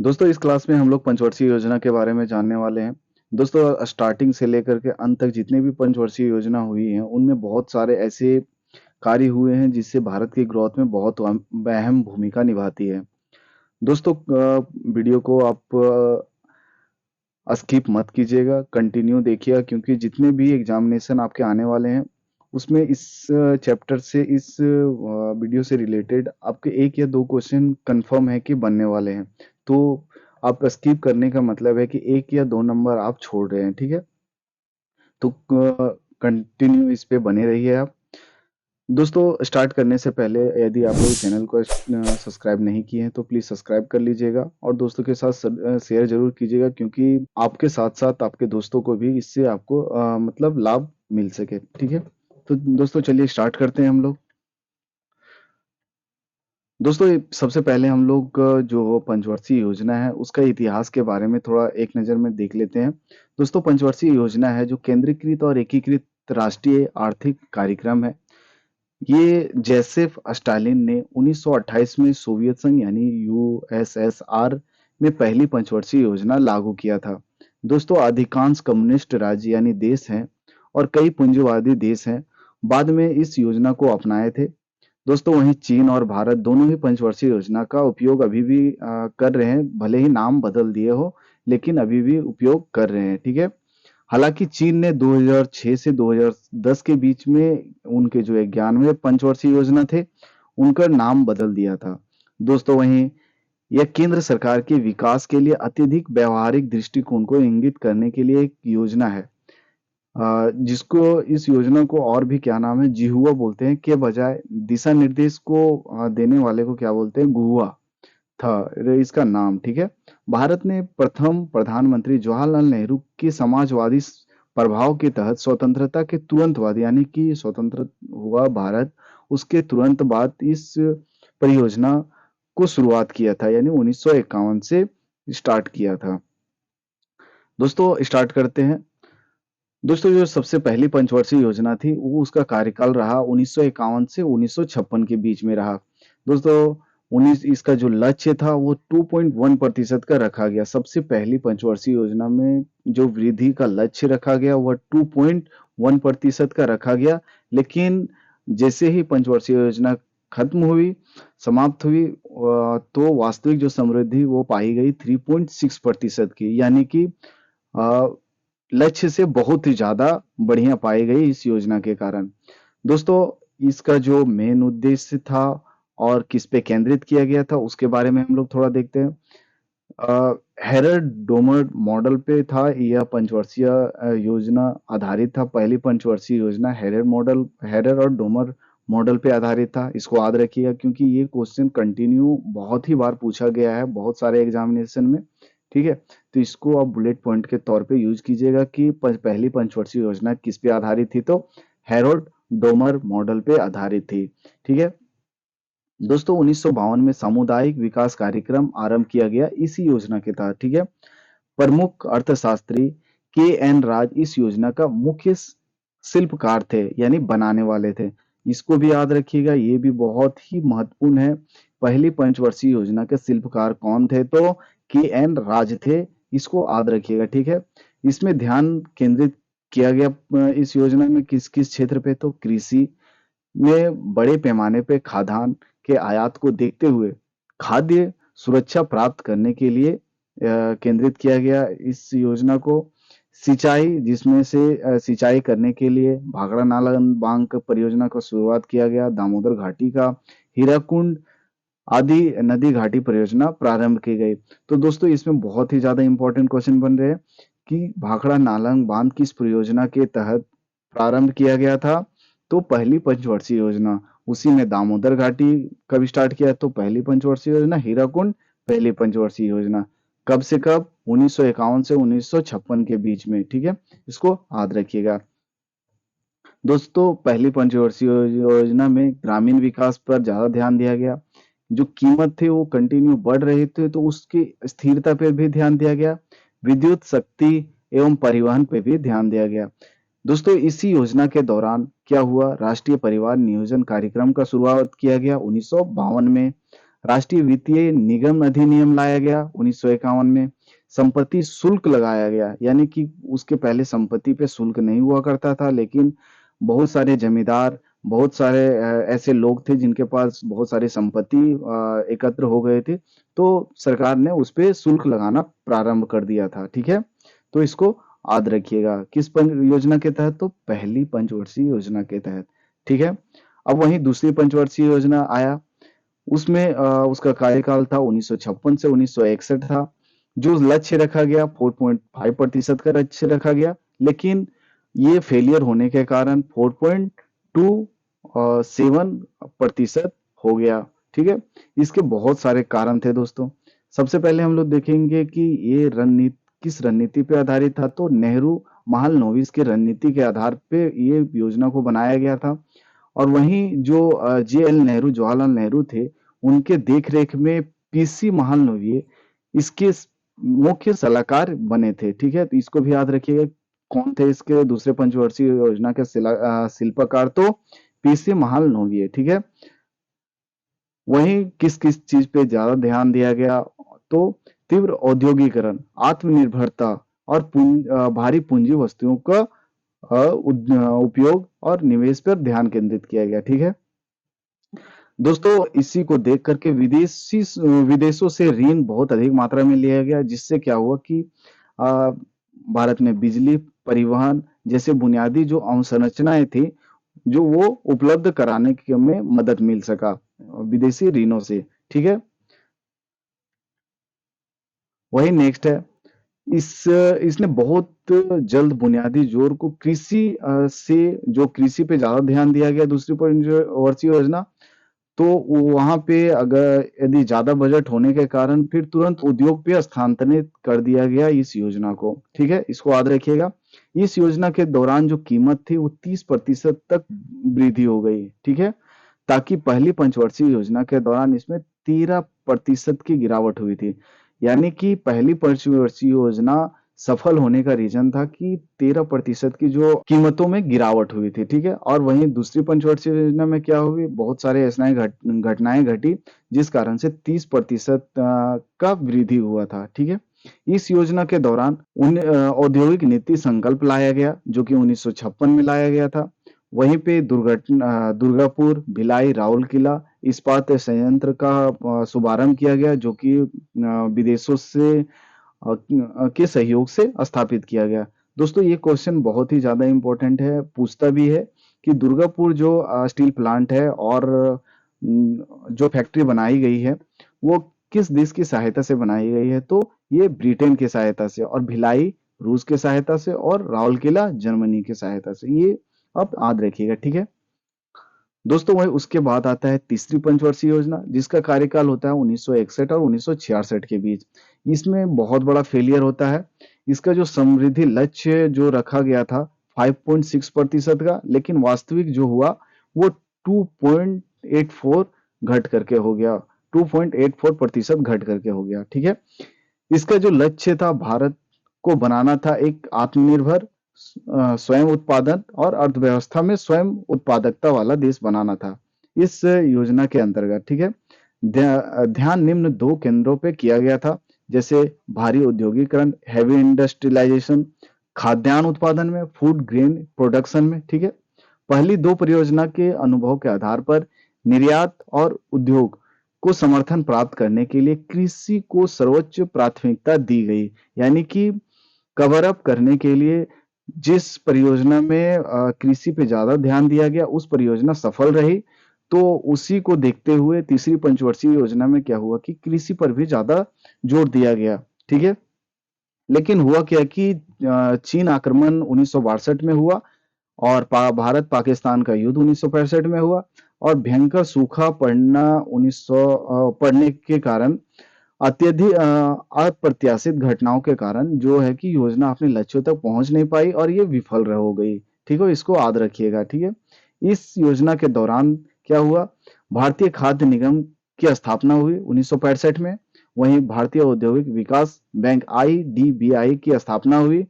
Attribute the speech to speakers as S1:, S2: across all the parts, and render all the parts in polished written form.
S1: दोस्तों इस क्लास में हम लोग पंचवर्षीय योजना के बारे में जानने वाले हैं। दोस्तों स्टार्टिंग से लेकर के अंत तक जितने भी पंचवर्षीय योजना हुई हैं उनमें बहुत सारे ऐसे कार्य हुए हैं जिससे भारत की ग्रोथ में बहुत अहम भूमिका निभाती है। दोस्तों वीडियो को आप स्किप मत कीजिएगा, कंटिन्यू देखिएगा क्योंकि जितने भी एग्जामिनेशन आपके आने वाले हैं उसमें इस चैप्टर से इस वीडियो से रिलेटेड आपके एक या दो क्वेश्चन कंफर्म है कि बनने वाले हैं। तो आप स्किप करने का मतलब है कि एक या दो नंबर आप छोड़ रहे हैं, ठीक है। तो कंटिन्यू इस पे बने रहिए आप। दोस्तों स्टार्ट करने से पहले यदि आप लोग चैनल को सब्सक्राइब नहीं किए हैं तो प्लीज़ सब्सक्राइब कर लीजिएगा और दोस्तों के साथ शेयर ज़रूर कीजिएगा क्योंकि आपके साथ-साथ आपके दोस्तों को भी इससे आपको मतलब लाभ मिल सके, ठीक है? तो दोस्तों चलिए स्टार्ट करते हैं हम लोग। दोस्तों ये सबसे पहले हम लोग जो पंचवर्षीय योजना है उसका इतिहास के बारे में थोड़ा एक नज़र में देख लेते हैं। दोस्तों पंचवर्षीय योजना है जो केंद्रीकृत और एकीकृत राष्ट्रीय आर्थिक कार्यक्रम है। ये जेसेफ स्टालिन ने 1928 में सोवियत संघ यानी यूएसएसआर में पहली पंचवर्षीय योजना लागू किया था। दोस्तों अधिकांश कम्युनिस्ट राज्य यानी देश हैं और कई पूंजीवादी देश हैं बाद में इस योजना को अपनाए थे। दोस्तों वहीं चीन और भारत दोनों ही पंचवर्षीय योजना का उपयोग अभी भी कर रहे हैं, भले ही नाम बदल दिए हो लेकिन अभी भी उपयोग कर रहे हैं, ठीक है। हालांकि चीन ने 2006 से 2010 के बीच में उनके जो 91वें पंचवर्षीय योजना थे उनका नाम बदल दिया था। दोस्तों वहीं यह केंद्र सरकार के विकास के लिए अत्यधिक व्यवहारिक दृष्टिकोण को इंगित करने के लिए एक योजना है, जिसको इस योजना को और भी क्या नाम है जिहुआ बोलते हैं के बजाय दिशा निर्देश को देने वाले को क्या बोलते हैं गुहुआ था इसका नाम, ठीक है। भारत ने प्रथम प्रधानमंत्री जवाहरलाल नेहरू के समाजवादी प्रभाव के तहत स्वतंत्रता के तुरंत बाद यानी कि स्वतंत्र हुआ भारत उसके तुरंत बाद इस परियोजना को शुरुआत किया था यानी 1951 से स्टार्ट किया था। दोस्तों स्टार्ट करते हैं। दोस्तों जो सबसे पहली पंचवर्षीय योजना थी वो उसका कार्यकाल रहा 1951 से 1956 के बीच में रहा। दोस्तों 19 इसका जो लक्ष्य था वो 2.1% का रखा गया। सबसे पहली पंचवर्षीय योजना में जो वृद्धि का लक्ष्य रखा गया वह 2.1% का रखा गया, लेकिन जैसे ही पंचवर्षीय योजना खत्म हुई समाप्त हुई तो वास्तविक जो समृद्धि वो पाई गई 3.6% की, यानी कि अ, लक्ष्य से बहुत ही ज्यादा बढ़िया पाई गई इस योजना के कारण। दोस्तों इसका जो मेन उद्देश्य था और किस पे केंद्रित किया गया था उसके बारे में हम लोग थोड़ा देखते हैं। हेरर डोमर मॉडल पे था यह पंचवर्षीय योजना आधारित था। पहली पंचवर्षीय योजना हेरर और डोमर मॉडल पे आधारित था। इसको याद रखिएगा क्योंकि ये क्वेश्चन कंटिन्यू बहुत ही बार पूछा गया है बहुत सारे एग्जामिनेशन में, ठीक है। तो इसको आप बुलेट पॉइंट के तौर पे यूज कीजिएगा कि पहली पंचवर्षीय योजना किस पे आधारित थी, तो हेरोल्ड डोमर मॉडल पे आधारित थी, ठीक है। दोस्तों 1952 में सामुदायिक विकास कार्यक्रम आरंभ किया गया इसी योजना के तहत, ठीक है। प्रमुख अर्थशास्त्री के एन राज इस योजना का मुख्य शिल्पकार थे यानी बनाने वाले थे। इसको भी याद रखिएगा, ये भी बहुत ही महत्वपूर्ण है। पहली पंचवर्षीय योजना के शिल्पकार कौन थे, तो के एन राज थे। इसको याद रखिएगा, ठीक है। इसमें ध्यान केंद्रित किया गया इस योजना में किस किस क्षेत्र पे, तो कृषि में बड़े पैमाने पे खाद्यान्न के आयात को देखते हुए खाद्य सुरक्षा प्राप्त करने के लिए केंद्रित किया गया इस योजना को। सिंचाई जिसमें से सिंचाई करने के लिए भाखड़ा नाला बांध परियोजना का शुरुआत किया गया। दामोदर घाटी का हीराकुंड आदि नदी घाटी परियोजना प्रारंभ की गई। तो दोस्तों इसमें बहुत ही ज्यादा इंपॉर्टेंट क्वेश्चन बन रहे हैं कि भाखड़ा नालांग बांध किस परियोजना के तहत प्रारंभ किया गया था, तो पहली पंचवर्षीय योजना। उसी में दामोदर घाटी कब स्टार्ट किया, तो पहली पंचवर्षीय योजना। हीराकुंड पहली पंचवर्षीय योजना। कब से कब, 1951 से 1956 के बीच में, ठीक है। इसको याद रखिएगा। दोस्तों पहली पंचवर्षीय योजना में ग्रामीण विकास पर ज्यादा ध्यान दिया गया। जो कीमत थी वो कंटिन्यू बढ़ रही थी तो उसकी स्थिरता पे भी ध्यान दिया गया। विद्युत शक्ति एवं परिवहन पे भी ध्यान दिया गया। दोस्तों इसी योजना के दौरान क्या हुआ, राष्ट्रीय परिवार नियोजन कार्यक्रम का शुरुआत किया गया 1952 में। राष्ट्रीय वित्तीय निगम अधिनियम लाया गया 1951 में। संपत्ति शुल्क लगाया गया, यानी कि उसके पहले संपत्ति पे शुल्क नहीं हुआ करता था, लेकिन बहुत सारे जमींदार, बहुत सारे ऐसे लोग थे जिनके पास बहुत सारी संपत्ति एकत्र हो गए थे, तो सरकार ने उस पे शुल्क लगाना प्रारंभ कर दिया था। ठीक है, तो इसको याद रखिएगा। किस योजना के तहत? तो पहली पंचवर्षीय योजना के तहत। ठीक है, अब वहीं दूसरी पंचवर्षीय योजना आया, उसमें उसका कार्यकाल था 1956 से 1961 था। जो लक्ष्य रखा गया 4.5% का लक्ष्य रखा गया, लेकिन ये फेलियर होने के कारण 4.27% हो गया। ठीक है, इसके बहुत सारे कारण थे दोस्तों। सबसे पहले हम लोग देखेंगे कि ये रणनीति किस रणनीति पे आधारित था, तो नेहरू महालनोबिस की रणनीति के आधार पे ये योजना को बनाया गया था। और वहीं जो जे.एल. नेहरू, जवाहरलाल नेहरू थे, उनके देख-रेख में पीसी महालनोबिस इसके मुख्य सलाहकार बने थे। ठीक है, तो इसको भी याद रखिएगा। कौन थे इसके दूसरे पंचवर्षीय योजना के शिल्पकार? तो पीसी महालनोबिस। ठीक है, वहीं किस किस चीज पे ज्यादा ध्यान दिया गया? तो तीव्र औद्योगिकरण, आत्मनिर्भरता और भारी पूंजी वस्तुओं का उपयोग और निवेश पर ध्यान केंद्रित किया गया। ठीक है दोस्तों, इसी को देख करके विदेशों से ऋण बहुत अधिक मात्रा में लिया गया, जिससे क्या हुआ कि आ, भारत में बिजली, परिवहन जैसे बुनियादी जो अवसंरचनाएं थी, जो वो उपलब्ध कराने में मदद मिल सका विदेशी ऋणों से। ठीक है, वही नेक्स्ट है। इस इसने बहुत जल्द बुनियादी जोर को कृषि से, जो कृषि पे ज्यादा ध्यान दिया गया दूसरी पंचवर्षीय योजना, तो वहां पे अगर यदि ज्यादा बजट होने के कारण फिर तुरंत उद्योग पे स्थानांतरित कर दिया गया इस योजना को। ठीक है, इसको याद रखिएगा। इस योजना के दौरान जो कीमत थी वो 30% तक वृद्धि हो गई। ठीक है, ताकि पहली पंचवर्षीय योजना के दौरान इसमें 13% की गिरावट हुई थी। यानी कि पहली पंचवर्षीय योजना सफल होने का रीजन था कि 13% की जो कीमतों में गिरावट हुई थी। ठीक है, और वहीं दूसरी पंचवर्षीय योजना में क्या हुई, बहुत सारे ऐसी घटनाएं घटी जिस कारण से 30% का वृद्धि हुआ था। ठीक है, इस योजना के दौरान औद्योगिक नीति संकल्प लाया गया, जो कि 1956 में लाया गया था। वहीं पे दुर्गापुर, भिलाई, राउरकेला इस्पात संयंत्र का शुभारंभ किया गया, जो कि विदेशों से के सहयोग से स्थापित किया गया। दोस्तों, ये क्वेश्चन बहुत ही ज्यादा इंपॉर्टेंट है, पूछता भी है कि दुर्गापुर जो स्टील प्लांट है और जो फैक्ट्री बनाई गई है, वो किस देश की सहायता से बनाई गई है? तो ये ब्रिटेन की सहायता से, और भिलाई रूस की सहायता से, और राउरकेला जर्मनी की सहायता से। ये आप याद रखिएगा। ठीक है दोस्तों, वही उसके बाद आता है तीसरी पंचवर्षीय योजना, जिसका कार्यकाल होता है 1961 और 1966 के बीच। इसमें बहुत बड़ा फेलियर होता है। इसका जो समृद्धि लक्ष्य जो रखा गया था 5.6% का, लेकिन वास्तविक जो हुआ वो 2.84 घट करके हो गया, 2.84% घट करके हो गया। ठीक है, इसका जो लक्ष्य था, भारत को बनाना था एक आत्मनिर्भर, स्वयं उत्पादन और अर्थव्यवस्था में स्वयं उत्पादकता वाला देश बनाना था इस योजना के अंतर्गत। ठीक है, ध्यान निम्न दो केंद्रों पे किया गया था, जैसे भारी औद्योगिकरण, हैवी इंडस्ट्रियलाइजेशन, खाद्यान्न उत्पादन में, फूड ग्रेन प्रोडक्शन में। ठीक है, पहली दो परियोजना के अनुभव के आधार पर निर्यात और उद्योग को समर्थन प्राप्त करने के लिए कृषि को सर्वोच्च प्राथमिकता दी गई। यानी कि कवर अप करने के लिए जिस परियोजना में कृषि पे ज्यादा ध्यान दिया गया, उस परियोजना सफल रही, तो उसी को देखते हुए तीसरी पंचवर्षीय योजना में क्या हुआ कि कृषि पर भी ज्यादा जोर दिया गया। ठीक है, लेकिन हुआ क्या कि चीन आक्रमण 1962 में हुआ, और भारत पाकिस्तान का युद्ध 1965 में हुआ, और भयंकर सूखा पड़ने के कारण अत्यधिक अप्रत्याशित घटनाओं के कारण जो है कि योजना अपने लक्ष्यों तक पहुंच नहीं पाई और ये विफल हो गई। ठीक है, इसको याद रखिएगा। ठीक है, इस योजना के दौरान क्या हुआ, भारतीय खाद्य निगम की स्थापना हुई 1965 में। वहीं भारतीय औद्योगिक विकास बैंक आईडीबीआई की स्थापना हुई,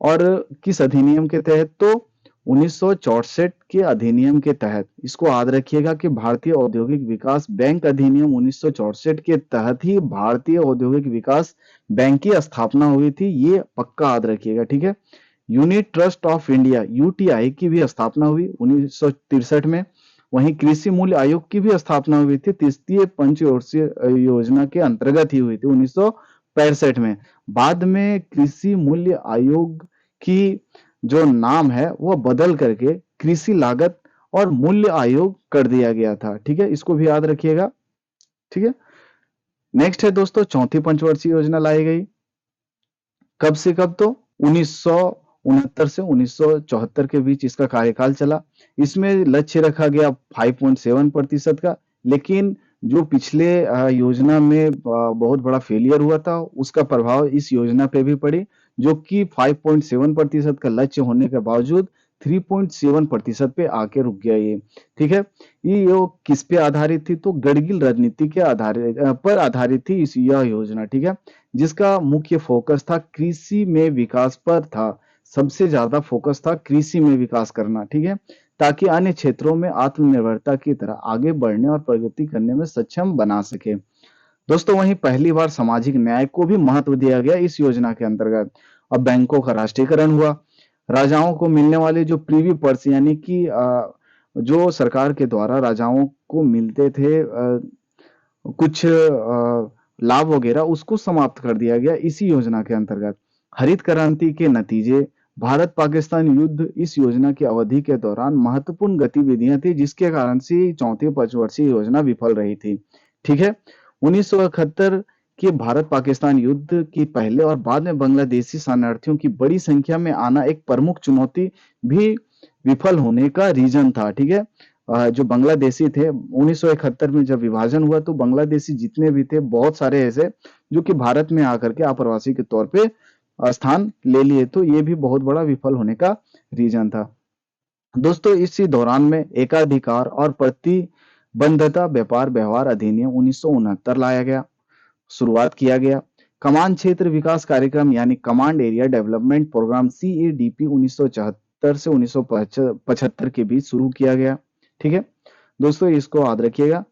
S1: और किस अधिनियम के तहत? तो 1964 के अधिनियम के तहत, इसको याद रखिएगा कि भारतीय औद्योगिक विकास बैंक अधिनियम 1964 के तहत ही भारतीय औद्योगिक विकास बैंक की स्थापना हुई थी। ये पक्का याद रखिएगा, ठीक है। Unit trust of India UTI की भी स्थापना हुई 1963 में। वहीं कृषि मूल्य आयोग की भी स्थापना हुई थी तृतीय पंचवर्षीय योजना के अंतर्गत ही हुई थी 1965 में। बाद में कृषि मूल्य आयोग की जो नाम है वह बदल करके कृषि लागत और मूल्य आयोग कर दिया गया था, ठीक है। इसको भी याद रखिएगा, ठीक है। नेक्स्ट है दोस्तों, चौथी पंचवर्षीय योजना लाई गई। कब से कब? तो 1969 से 1974 के बीच इसका कार्यकाल चला। इसमें लक्ष्य रखा गया 5.7% का, लेकिन जो पिछले योजना में बहुत बड़ा फेलियर हुआ था, उसका प्रभाव इस योजना पे भी पड़ी, जो कि 5.7% का लक्ष्य होने के बावजूद 3.7% पे आके रुक गया ये, ठीक है। ये किस पे आधारित थी? तो गडगिल रणनीति के पर आधारित थी यह योजना, ठीक है, जिसका मुख्य फोकस था कृषि में विकास पर था। सबसे ज्यादा फोकस था कृषि में विकास करना, ठीक है, ताकि अन्य क्षेत्रों में आत्मनिर्भरता की तरह आगे बढ़ने और प्रगति करने में सक्षम बना सके। दोस्तों, वहीं पहली बार सामाजिक न्याय को भी महत्व दिया गया इस योजना के अंतर्गत। अब बैंकों का राष्ट्रीयकरण हुआ। राजाओं को मिलने वाले जो प्रीवी पर्स, यानी कि जो सरकार के द्वारा राजाओं को मिलते थे कुछ लाभ वगैरह, उसको समाप्त कर दिया गया इसी योजना के अंतर्गत। हरित क्रांति के नतीजे, भारत पाकिस्तान युद्ध इस योजना की अवधि के दौरान महत्वपूर्ण गतिविधियां थी, जिसके कारण से चौथी पंचवर्षीय योजना विफल रही थी, ठीक है। 1971 के भारत पाकिस्तान युद्ध की पहले और बाद में बांग्लादेशी शरणार्थियों की बड़ी संख्या में आना एक प्रमुख चुनौती भी विफल होने का रीजन था, ठीक है। जो बांग्लादेशी थे 1971 में जब विभाजन हुआ, तो बांग्लादेशी जितने भी थे बहुत सारे ऐसे जो कि भारत में आकर के आप्रवासी के तौर पे स्थान ले लिए, तो ये भी बहुत बड़ा विफल होने का रीजन था। दोस्तों, इसी दौरान में एकाधिकार और प्रतिबद्धता व्यापार व्यवहार अधिनियम 1969 लाया गया, शुरुआत किया गया। कमांड क्षेत्र विकास कार्यक्रम यानी command area development programme CADP 1974 से 1975 के बीच शुरू किया गया, ठीक है। दोस्तों, इसको याद रखिएगा।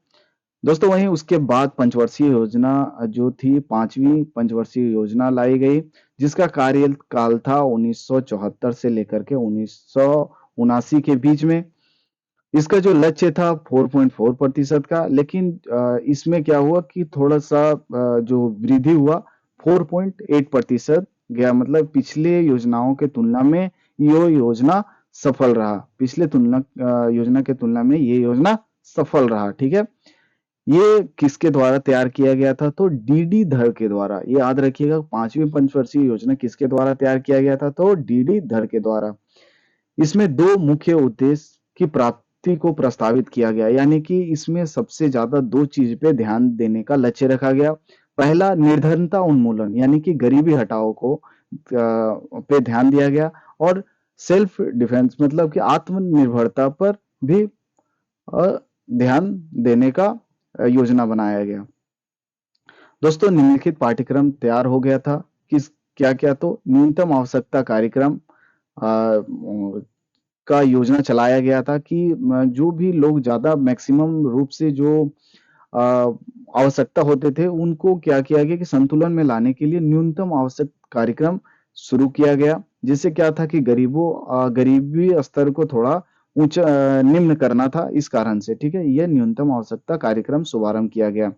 S1: दोस्तों, वहीं उसके बाद पंचवर्षीय योजना जो थी, पांचवी पंचवर्षीय योजना लाई गई, जिसका कार्यकाल था 1974 से लेकर के 1979 के बीच में। इसका जो लक्ष्य था 4.4% का, लेकिन इसमें क्या हुआ कि थोड़ा सा जो वृद्धि हुआ 4.8% गया, मतलब पिछले योजनाओं के तुलना में ये योजना सफल रहा। पिछले योजना के तुलना में ये योजना सफल रहा, ठीक है। ये किसके द्वारा तैयार किया गया था? तो डीडी धर के द्वारा। ये याद रखिएगा, पांचवी पंचवर्षीय योजना किसके द्वारा तैयार किया गया था? तो डीडी धर के द्वारा। इसमें दो मुख्य उद्देश्य की प्राप्ति को प्रस्तावित किया गया, यानी कि इसमें सबसे ज्यादा दो चीज पे ध्यान देने का लक्ष्य रखा गया। पहला, निर्धनता उन्मूलन, यानी कि गरीबी हटाओ को पे ध्यान दिया गया, और सेल्फ डिफेंस, मतलब कि आत्मनिर्भरता पर भी ध्यान देने का योजना बनाया गया। दोस्तों, निम्नलिखित पाठ्यक्रम तैयार हो गया था। किस क्या क्या? तो न्यूनतम आवश्यकता कार्यक्रम का योजना चलाया गया था कि जो भी लोग ज्यादा मैक्सिमम रूप से जो आवश्यकता होते थे, उनको क्या किया गया कि संतुलन में लाने के लिए न्यूनतम आवश्यक कार्यक्रम शुरू किया गया, जिससे क्या था कि गरीबी स्तर को थोड़ा ऊंचा निम्न करना था, इस कारण से, ठीक है, यह न्यूनतम आवश्यकता कार्यक्रम शुभारंभ किया गया।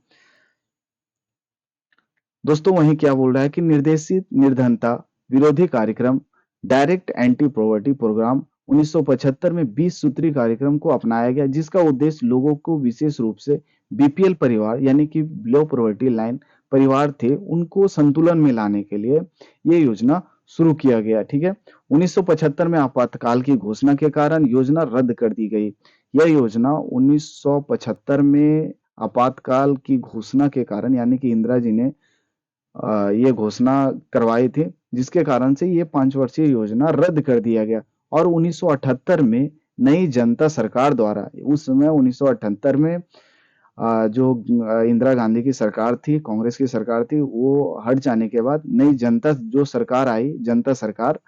S1: दोस्तों, वहीं क्या बोल रहा है कि निर्देशित निर्धनता विरोधी कार्यक्रम डायरेक्ट एंटी पॉवर्टी प्रोग्राम 1975 में 20 सूत्री कार्यक्रम को अपनाया गया, जिसका उद्देश्य लोगों को, विशेष रूप से बीपीएल परिवार यानी कि बिलो पॉवर्टी लाइन परिवार थे, उनको संतुलन में लाने के लिए ये योजना शुरू किया गया, ठीक है। 1975 में आपातकाल की घोषणा के कारण योजना रद्द कर दी गई। यह योजना 1975 में आपातकाल की घोषणा के कारण, यानी कि इंदिरा जी ने ये घोषणा करवाई थी, जिसके कारण से ये 5 वर्षीय योजना रद्द कर दिया गया। और 1978 में नई जनता सरकार द्वारा, उस समय 1978 में जो इंदिरा गांधी की सरकार थी, कांग्रेस की सरकार थी, वो हट जाने के बाद नई जनता जो सरकार आई, जनता सरकार,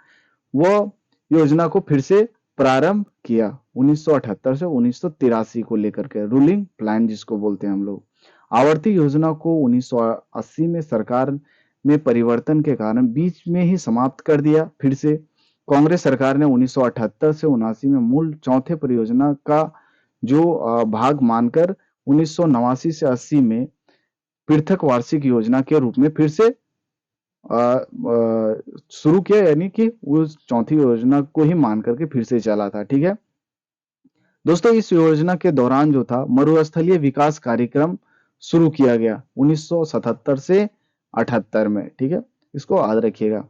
S1: वो योजना को फिर से प्रारंभ किया 1978 से 1983 को लेकर के, रूलिंग प्लान जिसको बोलते हैं हम लोग। आवर्ती योजना को 1980 में सरकार में परिवर्तन के कारण बीच में ही समाप्त कर दिया। फिर से कांग्रेस सरकार ने 1978 से 79 में मूल चौथे परियोजना का जो भाग मानकर 1989 से 80 में पृथक वार्षिक योजना के रूप में फिर से शुरू किया, यानी कि उस चौथी योजना को ही मान करके फिर से चला था। ठीक है दोस्तों, इस योजना के दौरान जो था मरुस्थलीय विकास कार्यक्रम शुरू किया गया 1977 से 78 में। ठीक है, इसको याद रखिएगा।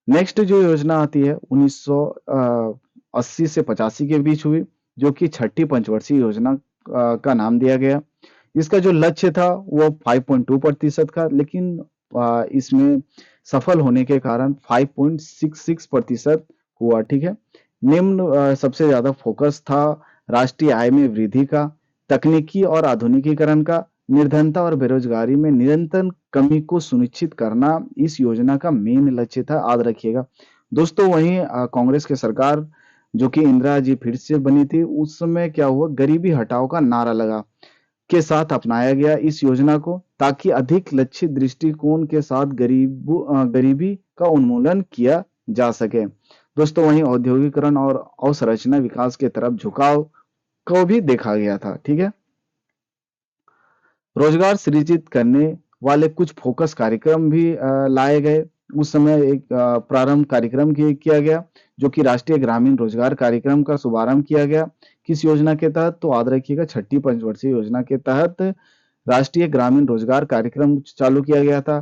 S1: नेक्स्ट जो योजना आती है 1980 से 85 के बीच हुई, जो कि छठी पंचवर्षीय योजना का नाम दिया गया। इसका जो लक्ष्य था वो 5.2% का, लेकिन इसमें सफल होने के कारण 5.66% हुआ। ठीक है, निम्न सबसे ज्यादा फोकस था राष्ट्रीय आय में वृद्धि का, तकनीकी और आधुनिकीकरण का, निर्धनता और बेरोजगारी में निरंतर कमी को सुनिश्चित करना इस योजना का मेन लक्ष्य था, याद रखिएगा दोस्तों। वहीं कांग्रेस की सरकार जो कि इंदिरा जी फिर से बनी थी, उस समय क्या हुआ, गरीबी हटाओ का नारा लगा के साथ अपनाया गया इस योजना को, ताकि अधिक लक्षित दृष्टिकोण के साथ गरीबी का उन्मूलन किया जा सके दोस्तों। वहीं औद्योगिकरण और अवसंरचना विकास के तरफ झुकाव को भी देखा गया था। ठीक है, रोजगार सृजित करने वाले कुछ फोकस कार्यक्रम भी लाए गए। उस समय एक प्रारंभ कार्यक्रम किया गया, जो कि राष्ट्रीय ग्रामीण रोजगार कार्यक्रम का शुभारंभ किया गया। किस योजना के तहत, तो याद रखिएगा छठी पंचवर्षीय योजना के तहत राष्ट्रीय ग्रामीण रोजगार कार्यक्रम चालू किया गया था।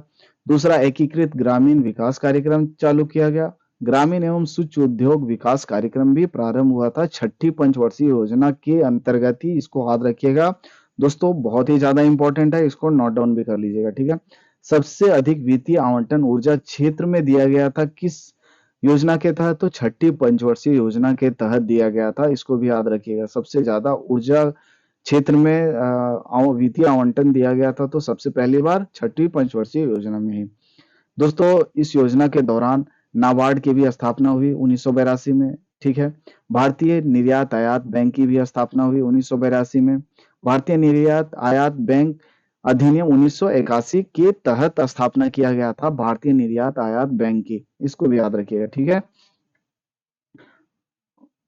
S1: दूसरा, एकीकृत ग्रामीण विकास कार्यक्रम चालू किया गया। ग्रामीण एवं सूक्ष्म उद्योग विकास कार्यक्रम भी प्रारंभ हुआ था छठी पंचवर्षीय योजना के अंतर्गत ही, इसको याद रखिएगा दोस्तों, बहुत ही ज्यादा इंपॉर्टेंट है, इसको नोट डाउन भी कर लीजिएगा। ठीक है, सबसे अधिक वित्तीय आवंटन ऊर्जा क्षेत्र में दिया गया था किस योजना के तहत, तो छठी पंचवर्षीय योजना के तहत दिया गया था, इसको भी याद रखिएगा। सबसे ज्यादा ऊर्जा क्षेत्र में वित्तीय आवंटन दिया गया था, तो सबसे पहली बार छठी पंचवर्षीय योजना में ही। दोस्तों, इस योजना के दौरान नाबार्ड की भी स्थापना हुई 1982 में। ठीक है, भारतीय निर्यात आयात बैंक की भी स्थापना हुई 1982 में। भारतीय निर्यात आयात बैंक अधिनियम 1981 के तहत स्थापना किया गया था भारतीय निर्यात आयात बैंक की, इसको भी याद रखिएगा। ठीक है,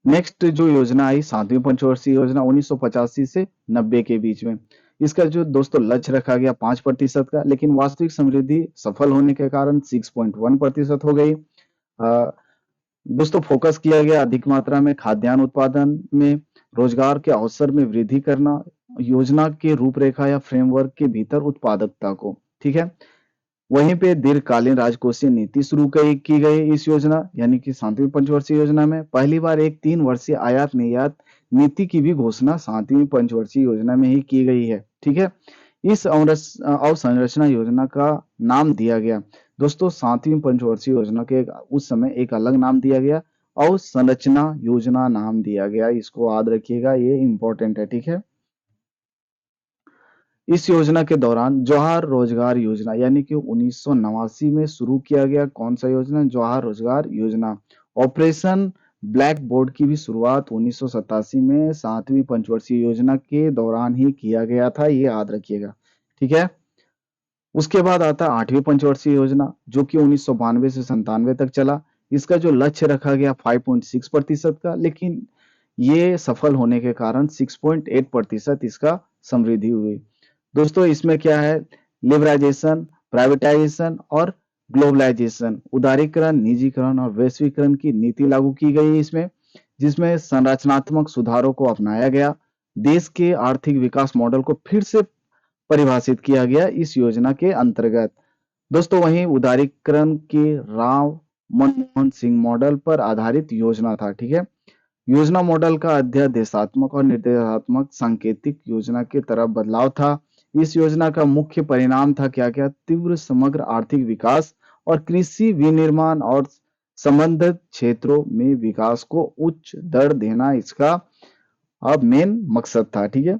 S1: नेक्स्ट जो योजना आई सातवीं पंचवर्षीय योजना 1985 से 90 के बीच में। इसका जो दोस्तों लक्ष्य रखा गया 5% का, लेकिन वास्तविक समृद्धि सफल होने के कारण 6.1% हो गई। दोस्तों, फोकस किया गया अधिक मात्रा में खाद्यान्न उत्पादन में, रोजगार के अवसर में वृद्धि करना, योजना के रूपरेखा या फ्रेमवर्क के भीतर उत्पादकता को। ठीक है, वहीं पे दीर्घकालीन राजकोषीय नीति शुरू की गई इस योजना, यानी कि सातवीं पंचवर्षीय योजना में पहली बार एक 3 वर्षीय आयात निर्यात नीति की भी घोषणा सातवीं पंचवर्षीय योजना में ही की गई है। ठीक है, इस अवसंरचना योजना का नाम दिया गया दोस्तों, सातवीं पंचवर्षीय योजना के उस समय एक अलग नाम दिया गया, अवसंरचना योजना नाम दिया गया, इसको याद रखिएगा, ये इंपॉर्टेंट है। ठीक है, इस योजना के दौरान जवाहर रोजगार योजना, यानी कि 1989 में शुरू किया गया कौन सा योजना, जवाहर रोजगार योजना। ऑपरेशन ब्लैक बोर्ड की भी शुरुआत 1987 में सातवीं पंचवर्षीय योजना के दौरान ही किया गया था, ये याद रखिएगा। ठीक है, उसके बाद आता है आठवीं पंचवर्षीय योजना, जो कि 1992 से 97 तक चला। इसका जो लक्ष्य रखा गया 5.6% का, लेकिन ये सफल होने के कारण 6.8% इसका समृद्धि हुई। दोस्तों, इसमें क्या है, लिबराइजेशन, प्राइवेटाइजेशन और ग्लोबलाइजेशन, उदारीकरण, निजीकरण और वैश्वीकरण की नीति लागू की गई इसमें, जिसमें संरचनात्मक सुधारों को अपनाया गया। देश के आर्थिक विकास मॉडल को फिर से परिभाषित किया गया इस योजना के अंतर्गत। दोस्तों, वहीं उदारीकरण के राव मनमोहन सिंह मॉडल पर आधारित योजना था। ठीक है, योजना मॉडल का अध्यादेशात्मक और निर्देशात्मक सांकेतिक योजना की तरफ बदलाव था। इस योजना का मुख्य परिणाम था क्या क्या, तीव्र समग्र आर्थिक विकास और कृषि विनिर्माण और संबंधित क्षेत्रों में विकास को उच्च दर देना, इसका अब मेन मकसद था। ठीक है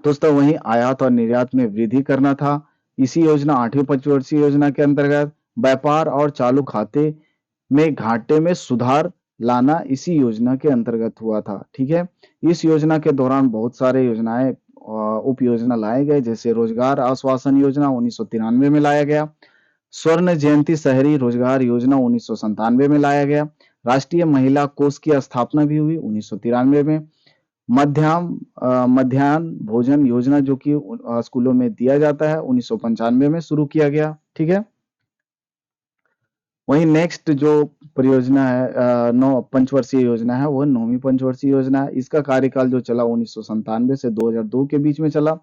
S1: दोस्तों, वहीं आयात और निर्यात में वृद्धि करना था। इसी योजना आठवीं पंचवर्षीय योजना के अंतर्गत व्यापार और चालू खाते में घाटे में सुधार लाना इसी योजना के अंतर्गत हुआ था। ठीक है, इस योजना के दौरान बहुत सारे योजनाएं उप योजना लाए गए, जैसे रोजगार आश्वासन योजना 1993 में लाया गया, स्वर्ण जयंती शहरी रोजगार योजना 1997 में लाया गया, राष्ट्रीय महिला कोष की स्थापना भी हुई 1993 में, मध्याह्न भोजन योजना जो कि स्कूलों में दिया जाता है 1995 में शुरू किया गया। ठीक है, वहीं नेक्स्ट जो परियोजना है, नौ पंचवर्षीय योजना है, वो नौवीं पंचवर्षीय योजना है। इसका कार्यकाल जो चला 1997 से 2002 के बीच में चला।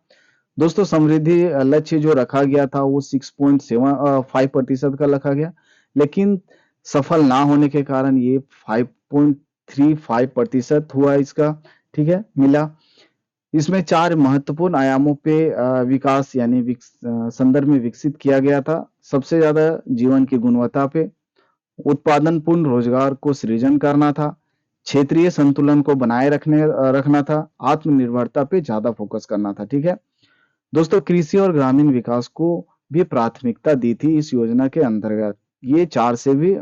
S1: दोस्तों, समृद्धि लक्ष्य जो रखा गया था वो 6.75% का रखा गया, लेकिन सफल ना होने के कारण ये 5.35% हुआ इसका। ठीक है, मिला। इसमें 4 महत्वपूर्ण आयामों पे विकास यानी संदर्भ में विकसित किया गया था। सबसे ज्यादा जीवन की गुणवत्ता पे, उत्पादन पूर्ण रोजगार को सृजन करना था, क्षेत्रीय संतुलन को बनाए रखना था, आत्मनिर्भरता पे ज्यादा फोकस करना था। ठीक है दोस्तों, कृषि और ग्रामीण विकास को भी प्राथमिकता दी थी इस योजना के अंतर्गत। ये 4 से भी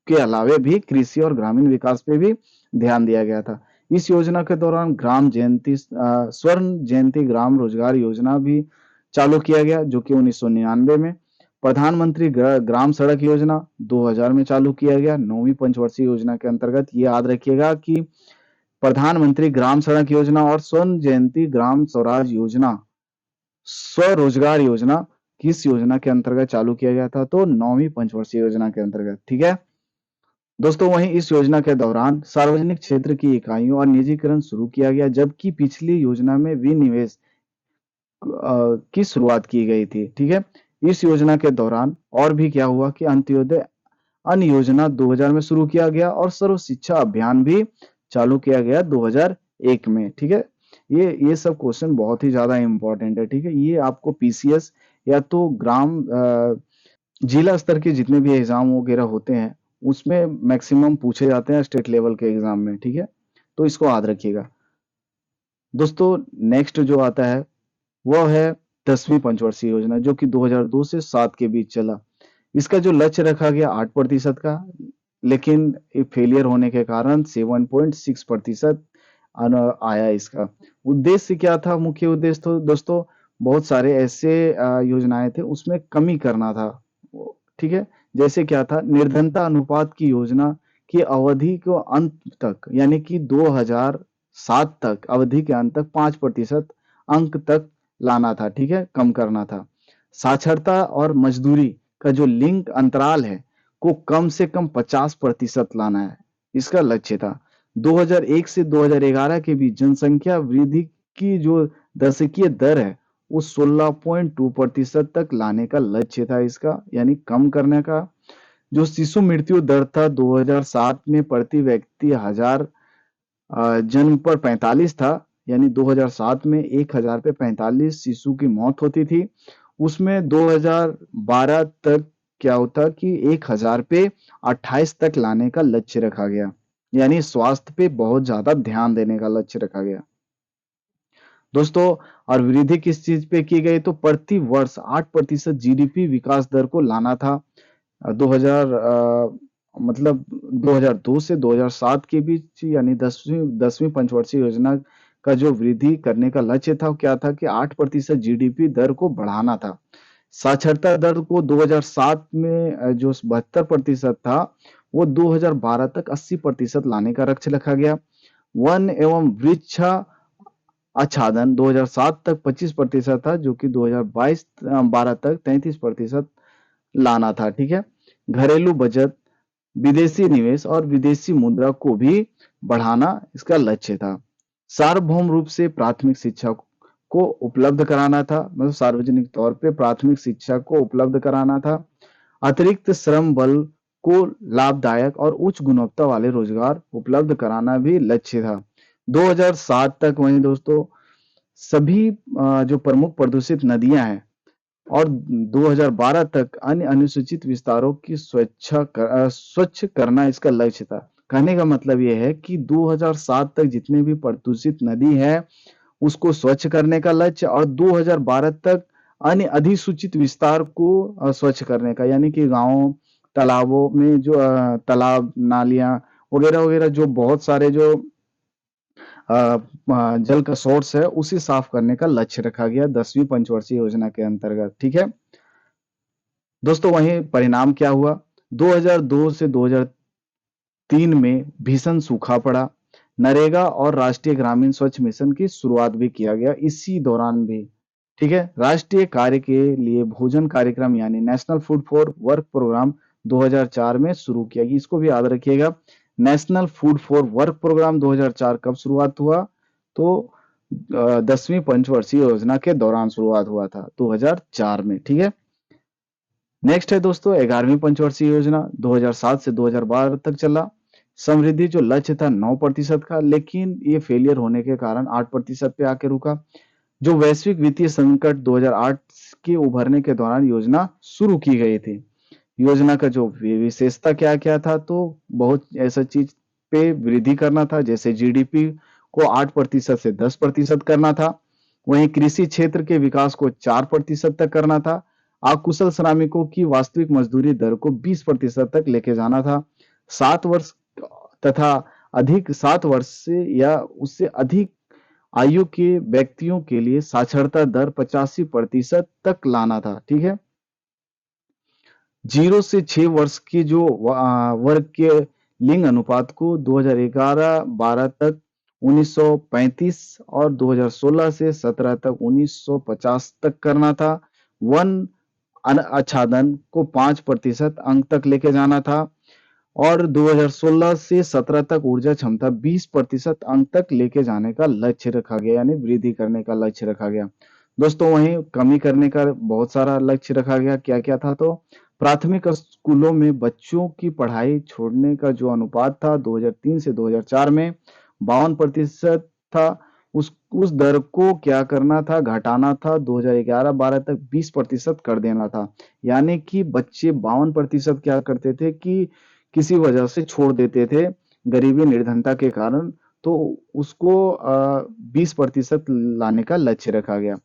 S1: के अलावे भी कृषि और ग्रामीण विकास पे भी ध्यान दिया गया था। इस योजना के दौरान स्वर्ण जयंती ग्राम रोजगार योजना भी चालू किया गया, जो कि 1999 में। प्रधानमंत्री ग्राम सड़क योजना 2000 में चालू किया गया, 9वीं पंचवर्षीय योजना के अंतर्गत। ये याद रखिएगा कि प्रधानमंत्री ग्राम सड़क योजना और स्वर्ण जयंती ग्राम स्वराज योजना, स्वरोजगार योजना किस योजना के अंतर्गत चालू किया गया था? तो 9वीं पंचवर्षीय योजना के अंतर्गत। ठीक है दोस्तों, वहीं इस योजना के दौरान सार्वजनिक क्षेत्र की इकाइयों और निजीकरण शुरू किया गया, जबकि पिछली योजना में विनिवेश की शुरुआत की गई थी। ठीक है, इस योजना के दौरान और भी क्या हुआ कि अंत्योदय अन्न योजना 2000 में शुरू किया गया और सर्व शिक्षा अभियान भी चालू किया गया 2001 में। ठीक है, ये सब क्वेश्चन बहुत ही ज्यादा इंपॉर्टेंट है। ठीक है, ये आपको पीसीएस या तो जिला स्तर के जितने भी एग्जाम वगैरह होते हैं उसमें मैक्सिमम पूछे जाते हैं स्टेट लेवल के एग्जाम में। ठीक है, तो इसको याद रखिएगा। दोस्तों, नेक्स्ट जो आता है वह है 10वीं पंचवर्षीय योजना, जो कि 2002 से 7 के बीच चला। इसका जो लक्ष्य रखा गया 8% का, लेकिन फेलियर होने के कारण 7.6% आया इसका। उद्देश्य क्या था? मुख्य उद्देश्य तो दोस्तों बहुत सारे ऐसे योजनाएं थे, उसमें कमी करना था। ठीक है, जैसे क्या था? निर्धनता अनुपात की योजना की अवधि को अंत तक, यानी कि 2007 तक अवधि के अंत तक 5% अंक तक लाना था। ठीक है, कम करना था। साक्षरता और मजदूरी का जो लिंक अंतराल है को कम से कम 50% लाना है, इसका लक्ष्य था। 2001 से 2011 के बीच जनसंख्या वृद्धि की जो दशकीय दर है वो 16.2% तक लाने का लक्ष्य था इसका, यानी कम करने का। जो शिशु मृत्यु दर था 2007 में प्रति व्यक्ति हजार जन्म पर 45 था, यानी 2007 में 1000 पे 45 शिशु की मौत होती थी। उसमें 2012 तक क्या होता कि 1000 पे 28 तक लाने का लक्ष्य रखा गया, यानी स्वास्थ्य पे बहुत ज्यादा ध्यान देने का लक्ष्य रखा गया दोस्तों। और वृद्धि किस चीज पे की गई? तो प्रति वर्ष 8% जीडीपी विकास दर को लाना था। 2000 मतलब 2002 से 2007 के बीच, यानी 10वीं पंचवर्षीय योजना का जो वृद्धि करने का लक्ष्य था वो क्या था कि 8% जीडीपी दर को बढ़ाना था। साक्षरता दर को 2007 में जो 72% था वो 2012 तक 80% लाने का लक्ष्य रखा गया। वन एवं वृक्ष आच्छादन 2007 तक 25% था, जो कि 2022-12 तक 33% लाना था। ठीक है, घरेलू बचत, विदेशी निवेश और विदेशी मुद्रा को भी बढ़ाना इसका लक्ष्य था। सार्वभौम रूप से प्राथमिक शिक्षा को उपलब्ध कराना था, मतलब सार्वजनिक तौर पे प्राथमिक शिक्षा को उपलब्ध कराना था। अतिरिक्त श्रम बल को लाभदायक और उच्च गुणवत्ता वाले रोजगार उपलब्ध कराना भी लक्ष्य था। 2007 तक वहीं दोस्तों सभी जो प्रमुख प्रदूषित नदियां हैं और 2012 तक अन्य अनुसूचित विस्तारों की स्वच्छ करना इसका लक्ष्य था। कहने का मतलब यह है कि 2007 तक जितने भी प्रदूषित नदी है उसको स्वच्छ करने का लक्ष्य, और 2012 तक अन्य अधिसूचित विस्तार को स्वच्छ करने का, यानी कि गांव तालाबों में जो तालाब, नालियाँ वगैरह वगैरह जो बहुत सारे जो जल का सोर्स है उसे साफ करने का लक्ष्य रखा गया 10वीं पंचवर्षीय योजना के अंतर्गत। ठीक है दोस्तों, वहीं परिणाम क्या हुआ? 2002 से 2003 में भीषण सूखा पड़ा। नरेगा और राष्ट्रीय ग्रामीण स्वच्छ मिशन की शुरुआत भी किया गया इसी दौरान भी। ठीक है, राष्ट्रीय कार्य के लिए भोजन कार्यक्रम यानी national food for work programme 2004 में शुरू किया गया। इसको भी याद रखिएगा, national food for work programme 2004 कब शुरुआत हुआ? तो 10वीं पंचवर्षीय योजना के दौरान शुरुआत हुआ था 2004 में। ठीक है, नेक्स्ट है दोस्तों 11वीं पंचवर्षीय योजना 2007 से 2012 तक चला। समृद्धि जो लक्ष्य था 9% का, लेकिन ये फेलियर होने के कारण 8% पे आके रुका। जो वैश्विक वित्तीय संकट 2008 के उभरने के दौरान योजना शुरू की गई थी। योजना का जो विशेषता क्या क्या था? तो बहुत ऐसा चीज पे वृद्धि करना था, जैसे जीडीपी को 8% से 10% करना था। वहीं कृषि क्षेत्र के विकास को 4% तक करना था। अकुशल श्रमिकों की वास्तविक मजदूरी दर को 20% तक लेके जाना था। 7 वर्ष तथा अधिक 7 वर्ष से या उससे अधिक आयु के व्यक्तियों के लिए साक्षरता दर 85% तक लाना था। ठीक है, 0 से 6 वर्ष के जो वर्ग के लिंग अनुपात को 2011-12 तक 1935 और 2016 से 17 तक 1950 तक करना था। वन आच्छादन को 5% अंक तक लेके जाना था और 2016 से 17 तक ऊर्जा क्षमता 20% अंक तक लेके जाने का लक्ष्य रखा गया, यानी वृद्धि करने का लक्ष्य रखा गया। दोस्तों, वहीं कमी करने का बहुत सारा लक्ष्य रखा गया। क्या क्या था? तो प्राथमिक स्कूलों में बच्चों की पढ़ाई छोड़ने का जो अनुपात था 2003 से 2004 में 52% था, उस दर को क्या करना था? घटाना था। 2011-12 तक 20% कर देना था। यानी कि बच्चे 52% क्या करते थे कि किसी वजह से छोड़ देते थे, गरीबी निर्धनता के कारण। तो उसको 20% लाने का लक्ष्य रखा गया।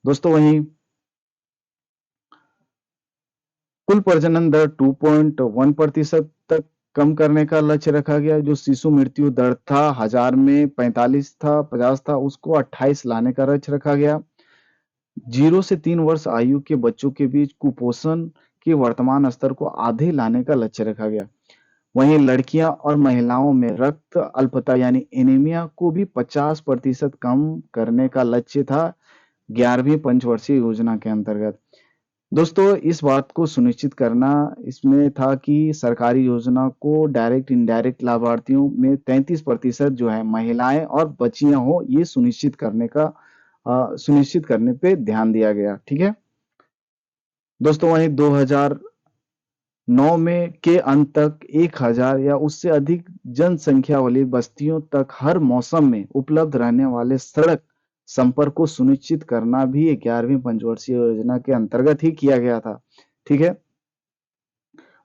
S1: दोस्तों, वहीं कुल प्रजनन दर 2.1% तक कम करने का लक्ष्य रखा गया। जो शिशु मृत्यु दर था 1000 में 45 था, 50 था, उसको 28 लाने का लक्ष्य रखा गया। 0 से 3 वर्ष आयु के बच्चों के बीच कुपोषण के वर्तमान स्तर को आधे लाने का लक्ष्य रखा गया। वहीं लड़कियां और महिलाओं में रक्त अल्पता यानी एनीमिया को भी 50% कम करने का लक्ष्य था 11वीं पंचवर्षीय योजना के अंतर्गत। दोस्तों, इस बात को सुनिश्चित करना इसमें था कि सरकारी योजना को डायरेक्ट इनडायरेक्ट लाभार्थियों में 33% जो है महिलाएं और बच्चियां हो, ये सुनिश्चित करने पे ध्यान दिया गया। ठीक है दोस्तों, वहीं 2009 में के अंत तक 1000 या उससे अधिक जनसंख्या वाली बस्तियों तक हर मौसम में उपलब्ध रहने वाले सड़क संपर्क को सुनिश्चित करना भी 11वीं पंचवर्षीय योजना के अंतर्गत ही किया गया था। ठीक है,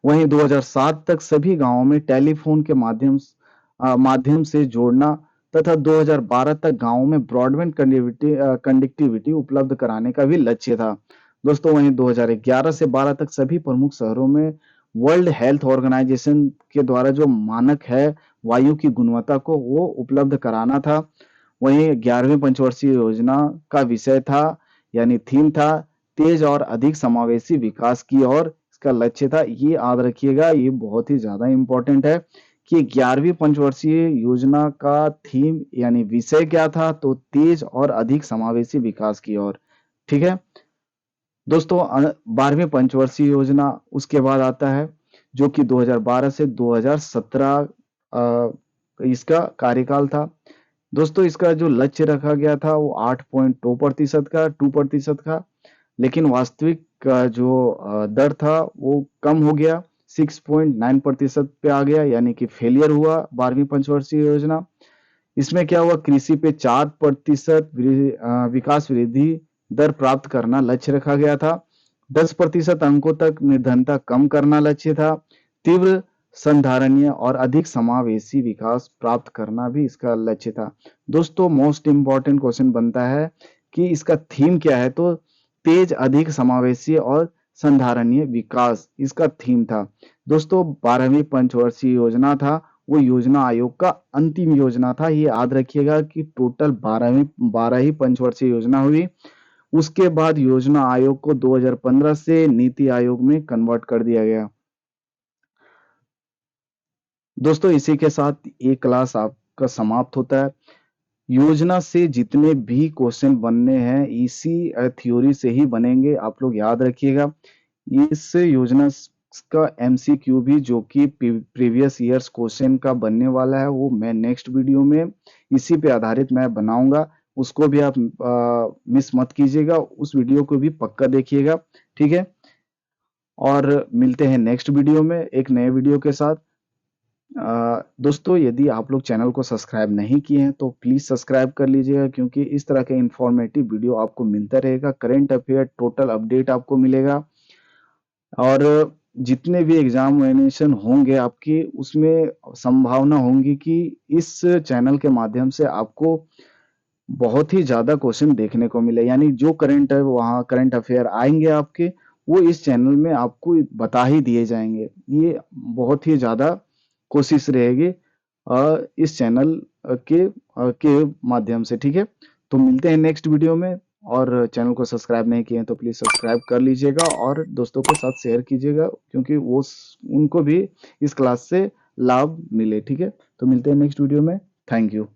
S1: वहीं 2007 तक सभी गांवों में टेलीफोन के माध्यम से जोड़ना तथा 2012 तक गांवों में ब्रॉडबैंड कनेक्टिविटी उपलब्ध कराने का भी लक्ष्य था। दोस्तों, वहीं 2011 से 12 तक सभी प्रमुख शहरों में वर्ल्ड हेल्थ ऑर्गेनाइजेशन के द्वारा जो मानक है वायु की गुणवत्ता को वो उपलब्ध कराना था। वहीं 11वीं पंचवर्षीय योजना का विषय था यानी थीम था तेज और अधिक समावेशी विकास की ओर इसका लक्ष्य था। ये याद रखिएगा, ये बहुत ही ज्यादा इंपॉर्टेंट है कि 11वीं पंचवर्षीय योजना का थीम यानी विषय क्या था? तो तेज और अधिक समावेशी विकास की ओर। ठीक है दोस्तों, 12वीं पंचवर्षीय योजना उसके बाद आता है जो कि 2012 से 2017 इसका कार्यकाल था। दोस्तों, इसका जो लक्ष्य रखा गया था वो 8.2% का, लेकिन वास्तविक जो दर था वो कम हो गया, 6.9% पे आ गया, यानी कि फेलियर हुआ 12वीं पंचवर्षीय योजना। इसमें क्या हुआ? कृषि पे 4% विकास वृद्धि दर प्राप्त करना लक्ष्य रखा गया था। 10% अंकों तक निर्धनता कम करना लक्ष्य था। तीव्र संधारणीय और अधिक समावेशी विकास प्राप्त करना भी इसका लक्ष्य था। दोस्तों, मोस्ट इंपॉर्टेंट क्वेश्चन बनता है कि इसका थीम क्या है? तो तेज, अधिक समावेशी और संधारणीय विकास इसका थीम था। दोस्तों 12वीं पंचवर्षीय योजना था, वो योजना आयोग का अंतिम योजना था। ये याद रखिएगा कि टोटल 12 ही पंचवर्षीय योजना हुई। उसके बाद योजना आयोग को 2015 से नीति आयोग में कन्वर्ट कर दिया गया। दोस्तों इसी के साथ ये क्लास आपका समाप्त होता है। योजना से जितने भी क्वेश्चन बनने हैं इसी थ्योरी से ही बनेंगे, आप लोग याद रखिएगा। इस योजना का एमसीक्यू भी जो कि प्रीवियस ईयर्स क्वेश्चन का बनने वाला है, वो मैं नेक्स्ट वीडियो में इसी पे आधारित मैं बनाऊंगा। उसको भी आप मिस मत कीजिएगा, उस वीडियो को भी पक्का देखिएगा, ठीक है। और मिलते हैं नेक्स्ट वीडियो में एक नए वीडियो के साथ। दोस्तों यदि आप लोग चैनल को सब्सक्राइब नहीं किए हैं तो प्लीज सब्सक्राइब कर लीजिएगा, क्योंकि इस तरह के इंफॉर्मेटिव वीडियो आपको मिलता रहेगा। करंट अफेयर टोटल अपडेट आपको मिलेगा, और जितने भी एग्जामिनेशन होंगे आपकी, उसमें संभावना होंगी कि इस चैनल के माध्यम से आपको बहुत ही ज्यादा क्वेश्चन देखने को मिले। यानी जो करंट है वहाँ करंट अफेयर आएंगे आपके, वो इस चैनल में आपको बता ही दिए जाएंगे। ये बहुत ही ज्यादा कोशिश रहेगी इस चैनल के माध्यम से, ठीक है। तो मिलते हैं नेक्स्ट वीडियो में, और चैनल को सब्सक्राइब नहीं किए हैं तो प्लीज सब्सक्राइब कर लीजिएगा और दोस्तों के साथ शेयर कीजिएगा, क्योंकि वो उनको भी इस क्लास से लाभ मिले, ठीक है। तो मिलते हैं नेक्स्ट वीडियो में। Thank you.